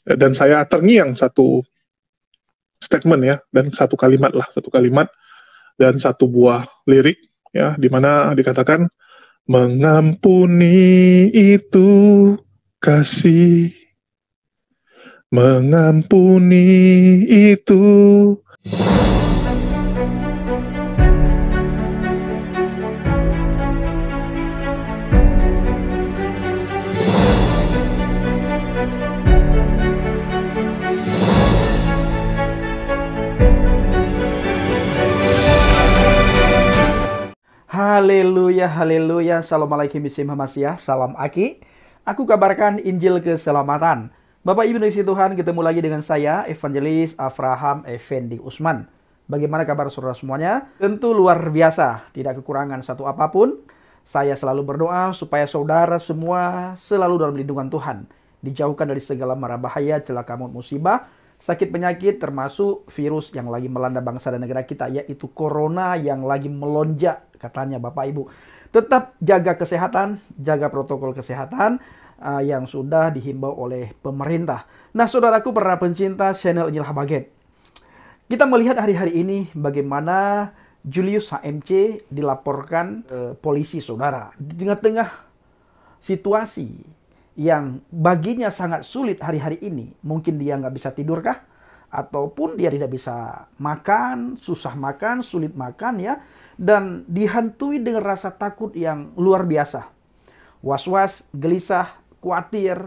Dan saya terngiang satu statement ya, dan satu kalimat dan satu buah lirik ya, di mana dikatakan mengampuni itu kasih, mengampuni itu. Haleluya, haleluya. Assalamualaikum warahmatullahi wabarakatuh. Salam Aki. Aku kabarkan Injil keselamatan. Bapak Ibu Yesus Tuhan, ketemu lagi dengan saya, Evangelis Avraham Effendi Usman. Bagaimana kabar saudara semuanya? Tentu luar biasa, tidak kekurangan satu apapun. Saya selalu berdoa supaya saudara semua selalu dalam lindungan Tuhan. Dijauhkan dari segala mara bahaya, celaka maut, musibah, sakit penyakit, termasuk virus yang lagi melanda bangsa dan negara kita, yaitu corona yang lagi melonjak katanya Bapak Ibu. Tetap jaga kesehatan, jaga protokol kesehatan yang sudah dihimbau oleh pemerintah. Nah saudaraku para pencinta channel Injil Habaget, kita melihat hari-hari ini bagaimana Julius HMC dilaporkan polisi saudara. Di tengah-tengah situasi yang baginya sangat sulit hari-hari ini. Mungkin dia nggak bisa tidurkah? Ataupun dia tidak bisa makan, susah makan, sulit makan ya. Dan dihantui dengan rasa takut yang luar biasa. Was-was, gelisah, khawatir.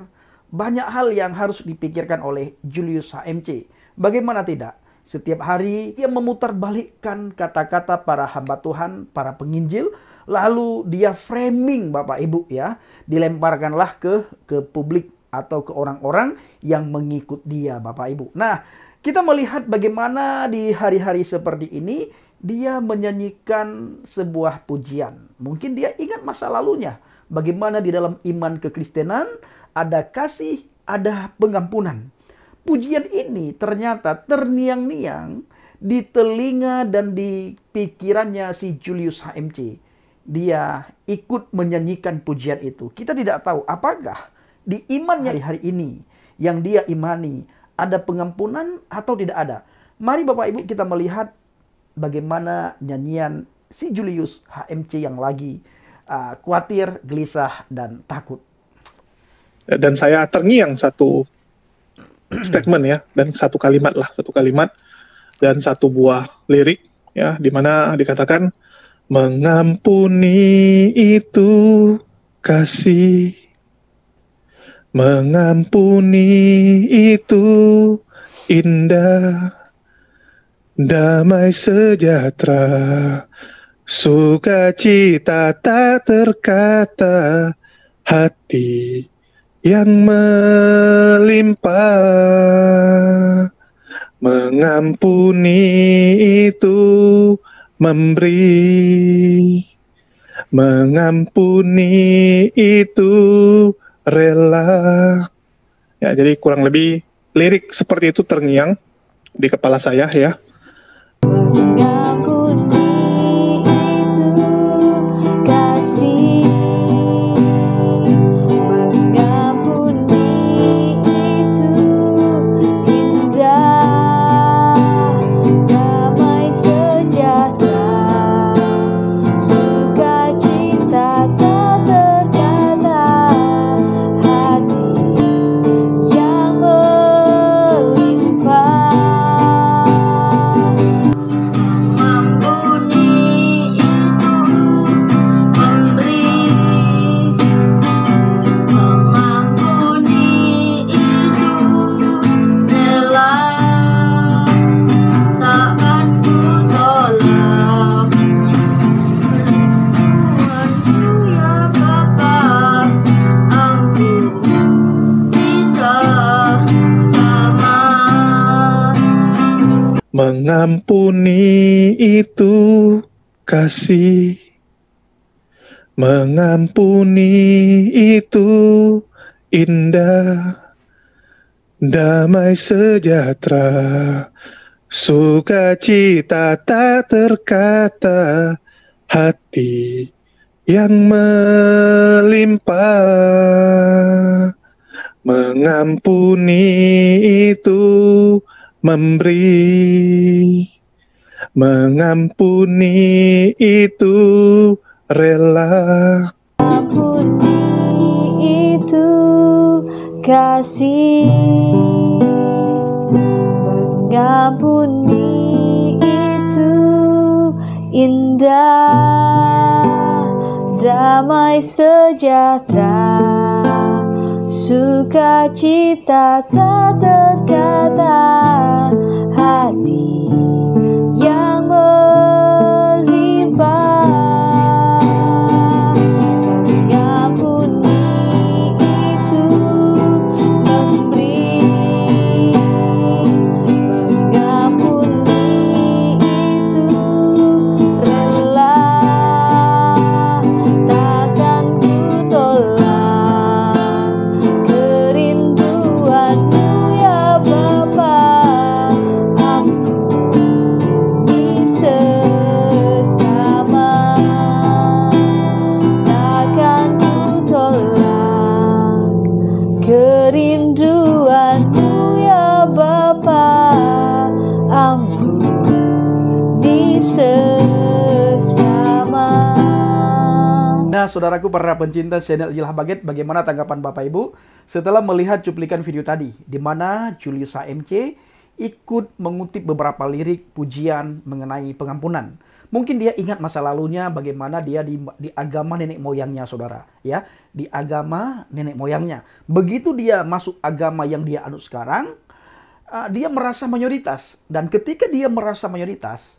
Banyak hal yang harus dipikirkan oleh Julius HMC. Bagaimana tidak? Setiap hari dia memutarbalikkan kata-kata para hamba Tuhan, para penginjil. Lalu dia framing Bapak Ibu ya. Dilemparkanlah ke publik atau ke orang-orang yang mengikut dia Bapak Ibu. Nah, kita melihat bagaimana di hari-hari seperti ini dia menyanyikan sebuah pujian. Mungkin dia ingat masa lalunya. Bagaimana di dalam iman kekristenan ada kasih, ada pengampunan. Pujian ini ternyata terngiang-niang di telinga dan di pikirannya si Julius HMC. Dia ikut menyanyikan pujian itu. Kita tidak tahu apakah di imannya hari-hari ini yang dia imani ada pengampunan atau tidak ada. Mari Bapak Ibu kita melihat bagaimana nyanyian si Julius HMC yang lagi khawatir, gelisah, dan takut. Dan saya terngiang satu statement ya, dan satu kalimat dan satu buah lirik ya, di mana dikatakan mengampuni itu kasih, mengampuni itu indah, damai sejahtera, sukacita tak terkata, hati yang melimpah. Mengampuni itu memberi, mengampuni itu rela. Ya, jadi kurang lebih lirik seperti itu terngiang di kepala saya ya. Mengampuni itu kasih, mengampuni itu indah, damai sejahtera, sukacita tak terkata, hati yang melimpah. Mengampuni itu kasih, mengampuni itu indah, damai sejahtera, sukacita tak terkata, hati yang melimpah. Mengampuni itu memberi, mengampuni itu rela. Ampuni itu kasih, mengampuni itu indah, damai sejahtera, sukacita tak terkata, hati yang melimpah. Mengampuni itu memberi, mengampuni itu rela, takkan ku tolak kerinduanmu ya Bapa. Ampuni sesama, takkan ku tolak kerinduanmu ya Bapa. Ampuni sesama. Nah, saudaraku para pencinta channel Injil Habaget, bagaimana tanggapan Bapak Ibu setelah melihat cuplikan video tadi, di mana Julius HMC ikut mengutip beberapa lirik pujian mengenai pengampunan. Mungkin dia ingat masa lalunya, bagaimana dia di agama nenek moyangnya, saudara. Ya, di agama nenek moyangnya. Begitu dia masuk agama yang dia anut sekarang, dia merasa mayoritas. Dan ketika dia merasa mayoritas,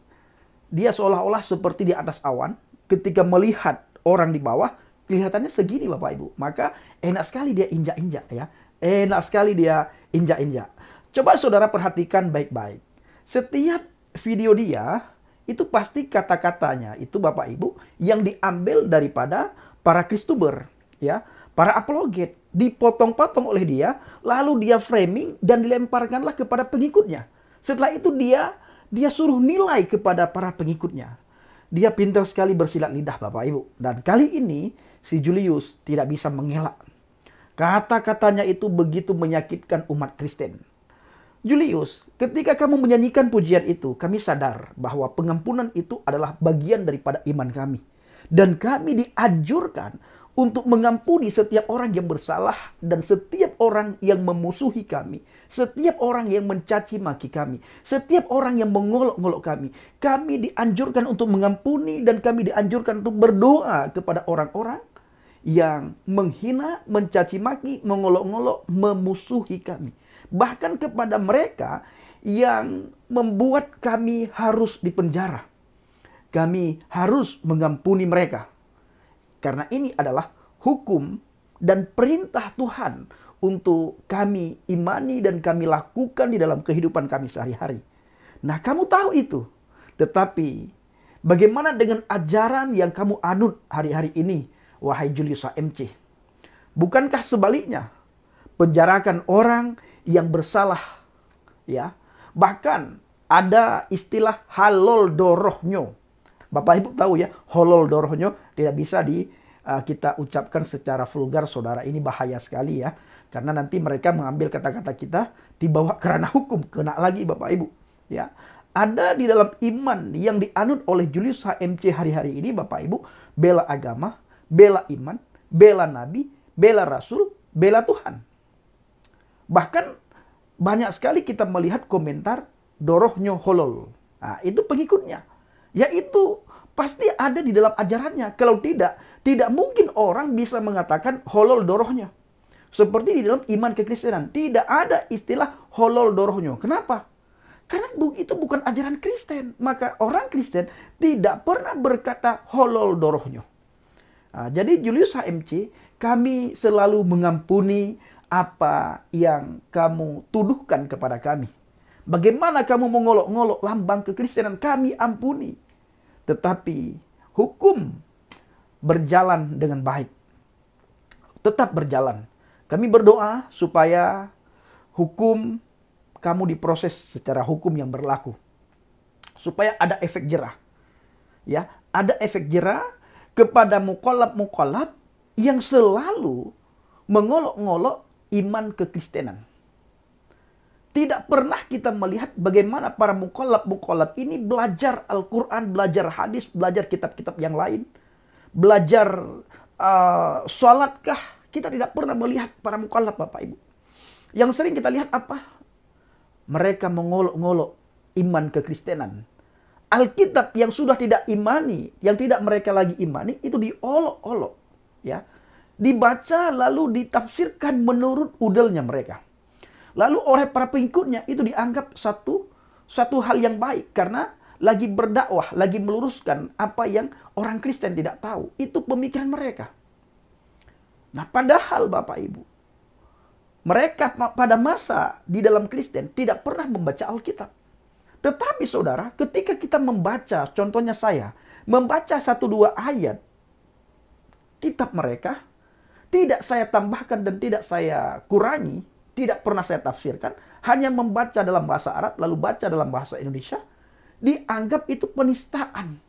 dia seolah-olah seperti di atas awan. Ketika melihat orang di bawah, kelihatannya segini Bapak Ibu. Maka enak sekali dia injak-injak ya. Enak sekali dia injak-injak. Coba saudara perhatikan baik-baik. Setiap video dia, itu pasti kata-katanya itu Bapak Ibu yang diambil daripada para Kristuber. Ya, para apologet. Dipotong-potong oleh dia, lalu dia framing dan dilemparkanlah kepada pengikutnya. Setelah itu dia suruh nilai kepada para pengikutnya. Dia pintar sekali bersilat lidah Bapak Ibu. Dan kali ini si Julius tidak bisa mengelak. Kata-katanya itu begitu menyakitkan umat Kristen. Julius, ketika kamu menyanyikan pujian itu, kami sadar bahwa pengampunan itu adalah bagian daripada iman kami. Dan kami dianjurkan untuk mengampuni setiap orang yang bersalah dan setiap orang yang memusuhi kami. Setiap orang yang mencaci maki kami. Setiap orang yang mengolok-ngolok kami. Kami dianjurkan untuk mengampuni dan kami dianjurkan untuk berdoa kepada orang-orang yang menghina, mencaci maki, mengolok-ngolok, memusuhi kami. Bahkan kepada mereka yang membuat kami harus dipenjara. Kami harus mengampuni mereka. Karena ini adalah hukum dan perintah Tuhan untuk kami imani dan kami lakukan di dalam kehidupan kami sehari-hari. Nah, kamu tahu itu. Tetapi bagaimana dengan ajaran yang kamu anut hari-hari ini, wahai Julius HMC? Bukankah sebaliknya? Penjarakan orang yang bersalah, ya. Bahkan ada istilah halol dorohnyo. Bapak Ibu tahu ya, halol dorohnyo tidak bisa kita ucapkan secara vulgar, saudara. Ini bahaya sekali ya. Karena nanti mereka mengambil kata-kata kita, dibawa ke ranah hukum, kena lagi Bapak Ibu. Ya, ada di dalam iman yang dianut oleh Julius HMC hari-hari ini, Bapak Ibu, bela agama, bela iman, bela nabi, bela rasul, bela Tuhan. Bahkan banyak sekali kita melihat komentar dorohnyo holol. Nah, itu pengikutnya. Yaitu pasti ada di dalam ajarannya. Kalau tidak mungkin orang bisa mengatakan holol dorohnya. Seperti di dalam iman kekristenan. Tidak ada istilah holol dorohnyo. Kenapa? Karena itu bukan ajaran Kristen. Maka orang Kristen tidak pernah berkata holol dorohnyo. Nah, jadi Julius HMC, kami selalu mengampuni apa yang kamu tuduhkan kepada kami. Bagaimana kamu mengolok-ngolok lambang kekristenan, kami ampuni. Tetapi hukum berjalan dengan baik. Tetap berjalan. Kami berdoa supaya hukum kamu diproses secara hukum yang berlaku. Supaya ada efek jerah. Ya, ada efek jerah kepada mukallaf-mukallaf yang selalu mengolok-ngolok iman kekristenan. Tidak pernah kita melihat bagaimana para mukallaf ini belajar Al-Quran, belajar hadis, belajar kitab-kitab yang lain, belajar sholatkah. Kita tidak pernah melihat para mukallaf, Bapak Ibu. Yang sering kita lihat apa? Mereka mengolok-ngolok iman kekristenan. Alkitab yang sudah tidak imani, yang tidak mereka lagi imani, itu diolok-olok, ya. Dibaca lalu ditafsirkan menurut udelnya mereka. Lalu oleh para pengikutnya itu dianggap satu hal yang baik karena lagi berdakwah, lagi meluruskan apa yang orang Kristen tidak tahu. Itu pemikiran mereka. Nah, padahal Bapak Ibu, mereka pada masa di dalam Kristen tidak pernah membaca Alkitab. Tetapi saudara, ketika kita membaca, contohnya saya, membaca 1-2 ayat kitab mereka, tidak saya tambahkan dan tidak saya kurangi, tidak pernah saya tafsirkan, hanya membaca dalam bahasa Arab, lalu baca dalam bahasa Indonesia, dianggap itu penistaan.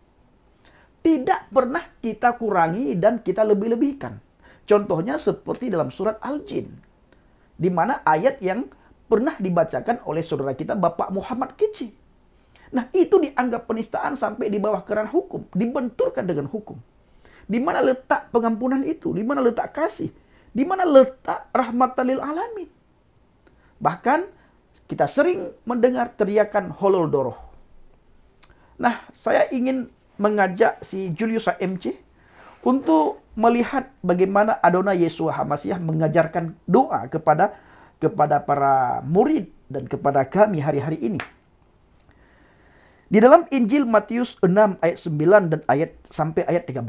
Tidak pernah kita kurangi dan kita lebih-lebihkan. Contohnya seperti dalam surat Al-Jin, di mana ayat yang pernah dibacakan oleh saudara kita Bapak Muhammad Kicci. Nah, itu dianggap penistaan sampai di bawah kerana hukum, dibenturkan dengan hukum. Di mana letak pengampunan itu? Di mana letak kasih? Di mana letak rahmatan lil alamin? Bahkan kita sering mendengar teriakan holol doroh. Nah, saya ingin mengajak si Julius AMC untuk melihat bagaimana Adonai Yeshua HaMasiah mengajarkan doa kepada para murid dan kepada kami hari-hari ini. Di dalam Injil Matius 6 ayat 9 dan sampai ayat 13.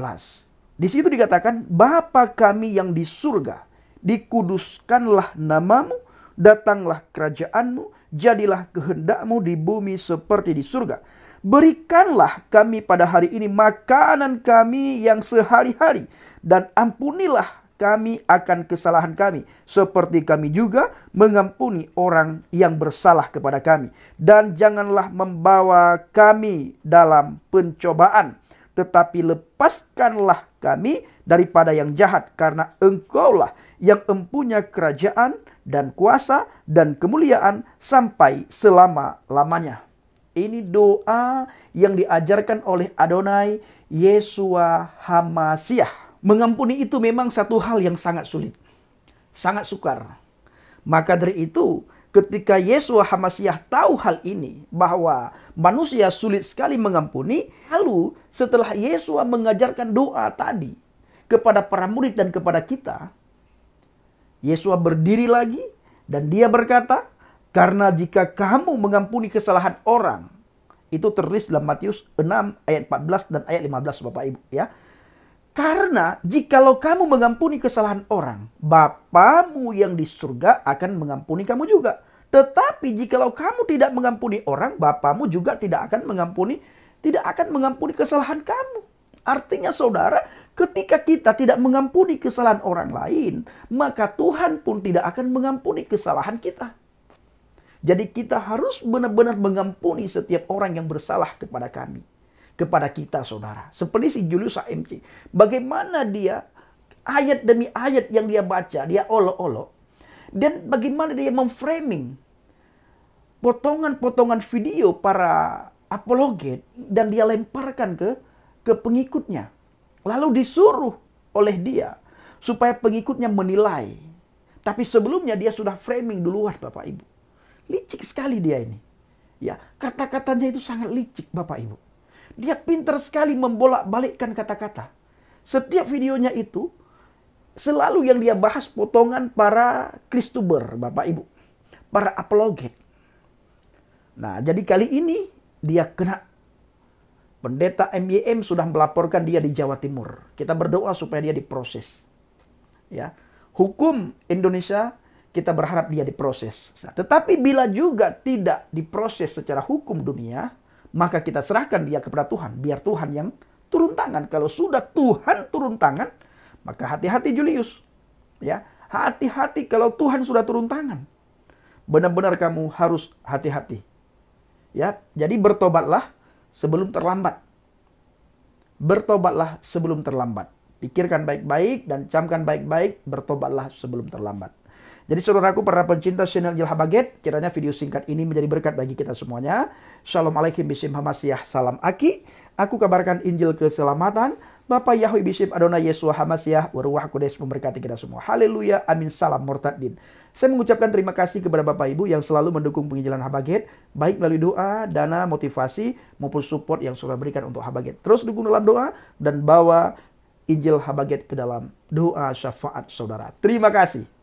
Di situ dikatakan, Bapa kami yang di surga, dikuduskanlah namamu, datanglah kerajaanmu, jadilah kehendakmu di bumi seperti di surga. Berikanlah kami pada hari ini makanan kami yang sehari-hari, dan ampunilah kami akan kesalahan kami, seperti kami juga mengampuni orang yang bersalah kepada kami. Dan janganlah membawa kami dalam pencobaan, tetapi lepaskanlah kami daripada yang jahat, karena Engkaulah yang mempunyai kerajaan dan kuasa dan kemuliaan sampai selama-lamanya. Ini doa yang diajarkan oleh Adonai Yeshua HaMasiah. Mengampuni itu memang satu hal yang sangat sulit, sangat sukar. Maka dari itu, ketika Yeshua HaMasiah tahu hal ini, bahwa manusia sulit sekali mengampuni, lalu setelah Yeshua mengajarkan doa tadi kepada para murid dan kepada kita, Yeshua berdiri lagi dan dia berkata, karena jika kamu mengampuni kesalahan orang, itu tertulis dalam Matius 6 ayat 14 dan ayat 15 Bapak Ibu, ya. Karena jikalau kamu mengampuni kesalahan orang, Bapamu yang di surga akan mengampuni kamu juga. Tetapi jikalau kamu tidak mengampuni orang, Bapamu juga tidak akan mengampuni kesalahan kamu. Artinya saudara, ketika kita tidak mengampuni kesalahan orang lain, maka Tuhan pun tidak akan mengampuni kesalahan kita. Jadi kita harus benar-benar mengampuni setiap orang yang bersalah kepada kami, kepada kita saudara. Seperti si Julius AMC. Bagaimana dia ayat demi ayat yang dia baca, dia olok-olok. Dan bagaimana dia memframing potongan-potongan video para apologet dan dia lemparkan ke pengikutnya. Lalu disuruh oleh dia supaya pengikutnya menilai. Tapi sebelumnya dia sudah framing duluan Bapak Ibu. Licik sekali dia ini. Ya, kata-katanya itu sangat licik Bapak Ibu. Dia pintar sekali membolak-balikkan kata-kata. Setiap videonya itu selalu yang dia bahas potongan para Kristuber Bapak Ibu. Para apologet. Nah, jadi kali ini dia kena. Pendeta MYM sudah melaporkan dia di Jawa Timur. Kita berdoa supaya dia diproses. Ya, hukum Indonesia kita berharap dia diproses. Nah, tetapi bila juga tidak diproses secara hukum dunia, maka kita serahkan dia kepada Tuhan. Biar Tuhan yang turun tangan. Kalau sudah Tuhan turun tangan, maka hati-hati Julius. Ya, hati-hati kalau Tuhan sudah turun tangan. Benar-benar kamu harus hati-hati. Ya, jadi bertobatlah sebelum terlambat. Bertobatlah sebelum terlambat. Pikirkan baik-baik dan camkan baik-baik, bertobatlah sebelum terlambat. Jadi saudaraku para pencinta channel Injil Habaget, kiranya video singkat ini menjadi berkat bagi kita semuanya. Shalom alaikum bisim hamasiah, salam Aki. Aku kabarkan Injil keselamatan. Bapak Yahweh bisim Adonai Yesua Hamasiah, Waruah Kudes memberkati kita semua. Haleluya, amin, salam mortadin. Saya mengucapkan terima kasih kepada Bapak Ibu yang selalu mendukung penginjilan Habaget, baik melalui doa, dana, motivasi, maupun support yang sudah berikan untuk Habaget. Terus dukung dalam doa dan bawa Injil Habaget ke dalam doa syafaat saudara. Terima kasih.